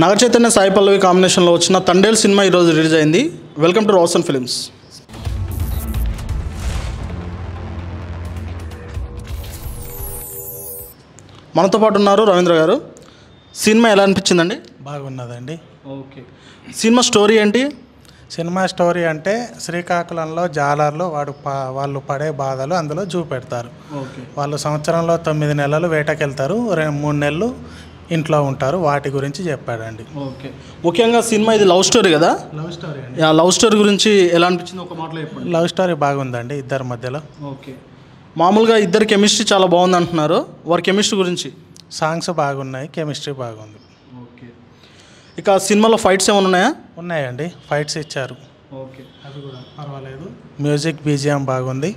నాగ చైతన్య సాయి పల్లవి కాంబినేషన్లో వచ్చిన తండేల్ సినిమా ఈరోజు రిలీజ్ అయింది. Welcome to Roshan films. మనతో పాటు ఉన్నారు రవీంద్ర గారు. సినిమా ఎలా అనిపించిందండి? బాగున్నదండి. ఓకే, సినిమా స్టోరీ ఏంటి? సినిమా స్టోరీ అంటే శ్రీకాకుళంలో జాలర్లు వాళ్ళు పడే బాధలు అందులో చూపెడతారు. వాళ్ళు సంవత్సరంలో 9 నెలలు వేటకెళ్తారు, 3 నెలలు ఇంట్లో ఉంటారు. వాటి గురించి చెప్పాడండి. ఓకే, ముఖ్యంగా సినిమా ఇది లవ్ స్టోరీ కదా? లవ్ స్టోరీ అండి. లవ్ స్టోరీ గురించి ఎలా అనిపించింది ఒక మాటలో చెప్పండి. లవ్ స్టోరీ బాగుందండి ఇద్దరి మధ్యలో. ఓకే, మామూలుగా ఇద్దరు కెమిస్ట్రీ చాలా బాగుంది అంటున్నారు. వారి కెమిస్ట్రీ గురించి? సాంగ్స్ బాగున్నాయి, కెమిస్ట్రీ బాగుంది. ఓకే, ఇక సినిమాలో ఫైట్స్ ఏమైనా ఉన్నాయా? ఉన్నాయండి, ఫైట్స్ ఇచ్చారు. ఓకే, అవి కూడా పర్వాలేదు. మ్యూజిక్ బీజిఎం బాగుంది.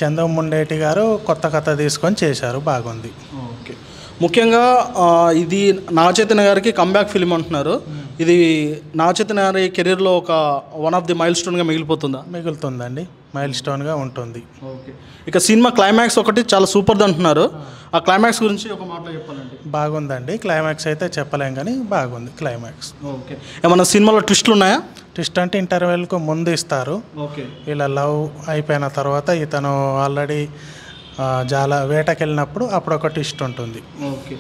చంద్రముండేటి గారు కొత్త కథ తీసుకొని చేశారు, బాగుంది. ఓకే, ముఖ్యంగా ఇది నాగ చైతన్య గారికి కంబ్యాక్ ఫిలిం అంటున్నారు. ఇది నాగ చైతన్య గారి కెరీర్లో ఒక వన్ ఆఫ్ ది మైల్ స్టోన్గా మిగిలిపోతుందా? మిగులుతుందండి, మైల్ స్టోన్గా ఉంటుంది. ఓకే, ఇక సినిమా క్లైమాక్స్ ఒకటి చాలా సూపర్ది అంటున్నారు. ఆ క్లైమాక్స్ గురించి ఒక మాటలో చెప్పాలండి. బాగుందండి, క్లైమాక్స్ అయితే చెప్పలేం కానీ బాగుంది క్లైమాక్స్. ఓకే, ఏమన్నా సినిమాలో ట్విస్టులు ఉన్నాయా? ట్విస్ట్ అంటే ఇంటర్వెల్కు ముందు ఇస్తారు. ఓకే, ఇలా లవ్ అయిపోయిన తర్వాత ఇతను ఆల్రెడీ వేటకెళ్ళినప్పుడు అప్పుడు ఒక ట్విస్ట్ ఉంటుంది. ఓకే,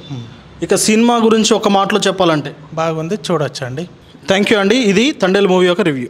ఇక సినిమా గురించి ఒక మాటలో చెప్పాలంటే బాగుంది, చూడొచ్చండి. థ్యాంక్ యూ అండి. ఇది తండేల్ మూవీ యొక్క రివ్యూ.